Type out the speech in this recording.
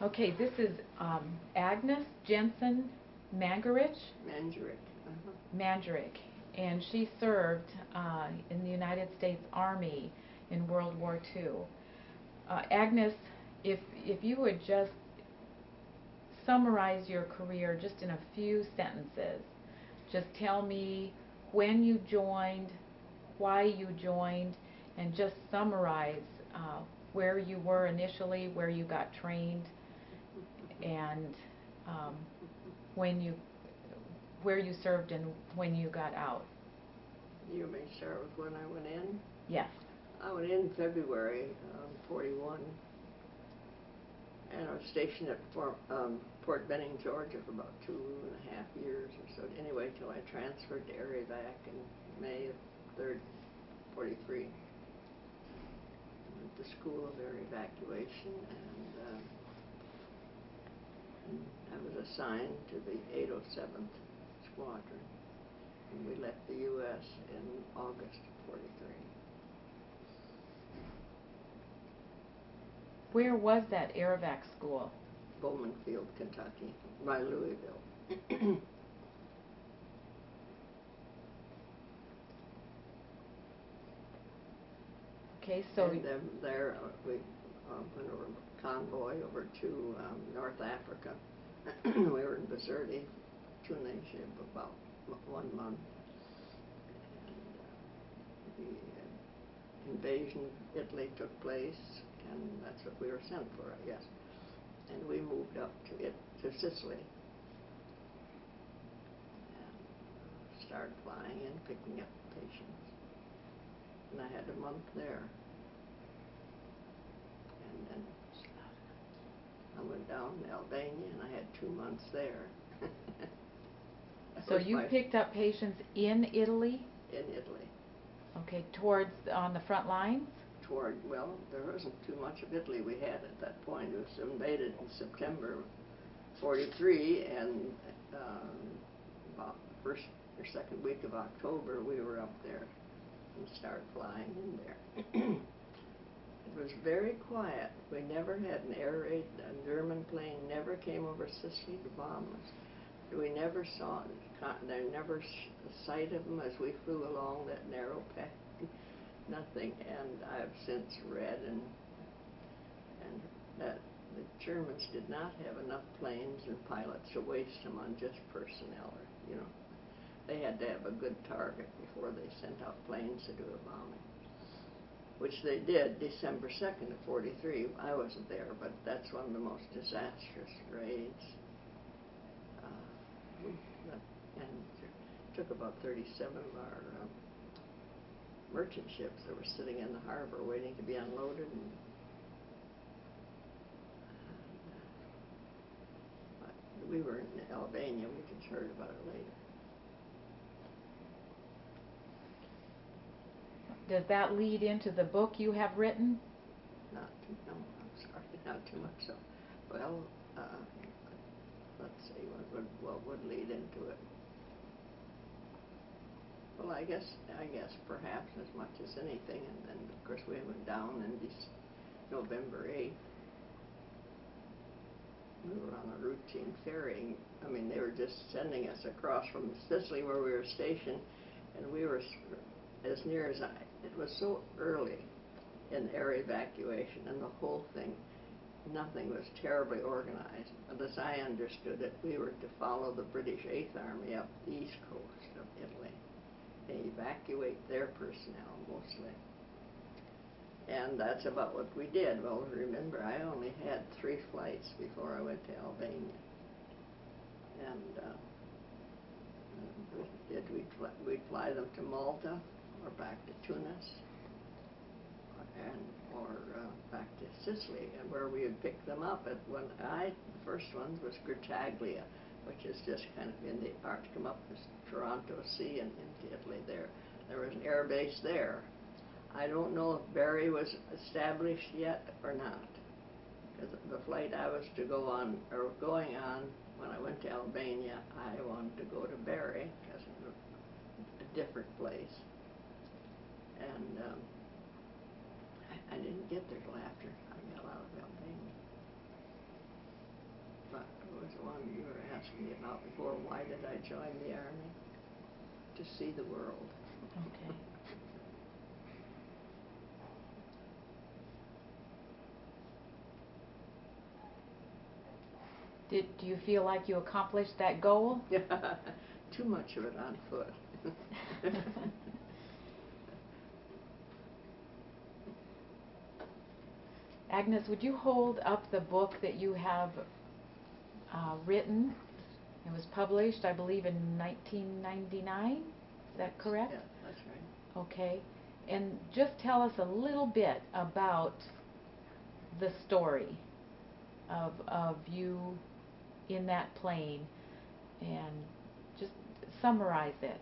Okay, this is Agnes Jensen Mangerich. Mangerich. Mangerich, and she served in the United States Army in World War II. Agnes, if you would just summarize your career just in a few sentences, just tell me when you joined, why you joined, and just summarize where you were initially, where you got trained, and when you where you served and when you got out. You may start with when I went in. Yes. I went in February 41, and I was stationed at Fort Benning, Georgia for about 2.5 years or so. Anyway, till I transferred to Aravac in May of 43. Went to School of Air Evacuation, and I was assigned to the 807th Squadron, and we left the U.S. in August of 43. Where was that Airvac school? Bowman Field, Kentucky, by Louisville. Okay, so and there we went over convoy over to North Africa. We were in Bizerte, Tunisia, for about 1 month. And the invasion of Italy took place, and that's what we were sent for, I guess. And we moved up to Sicily and started flying in, picking up patients. And I had a month there. And then I went down to Albania, and I had 2 months there. So you picked up patients in Italy? In Italy. Okay, on the front lines? Well, there wasn't too much of Italy we had at that point. It was invaded in September of 43, and about the first or second week of October, we were up there and started flying in there. It was very quiet. We never had an air raid. A German plane never came over Sicily to bomb us. We never saw it. There never a sight of them as we flew along that narrow path. Nothing. And I've since read and that the Germans did not have enough planes and pilots to waste them on just personnel. They had to have a good target before they sent out planes to do a bombing, which they did December 2nd of 43. I wasn't there, but that's one of the most disastrous raids. And it took about 37 of our merchant ships that were sitting in the harbor waiting to be unloaded. But we were in Albania. We just heard about it later. Does that lead into the book you have written? No, I'm sorry, not too much so. Well, let's see, what would lead into it? Well, I guess perhaps as much as anything, and then of course we went down in November 8th. We were on a routine ferrying. I mean, they were just sending us across from Sicily where we were stationed, and we were as near as it was so early in air evacuation and the whole thing, nothing was terribly organized. But as I understood it, we were to follow the British 8th Army up the east coast of Italy. They evacuate their personnel mostly. And that's about what we did. Well, remember, I only had 3 flights before I went to Albania. And we'd fly them to Malta or back to Tunis or back to Sicily, and where we would pick them up at the first one was Grottaglia, which is just kind of in the Arctic, come up the Toronto Sea and into Italy there. There was an air base there. I don't know if Bari was established yet or not, because the flight I was to go on, or going on, when I went to Albania, I wanted to go to Bari, because it was a different place. And I didn't get there till after I got out of Albania. one you were asking me about before. Why did I join the Army? To see the world. Okay. Do you feel like you accomplished that goal? Too much of it on foot. Agnes, would you hold up the book that you have written? It was published, I believe, in 1999. Is that correct? Yeah, that's right. Okay. And just tell us a little bit about the story of you in that plane, and just summarize it.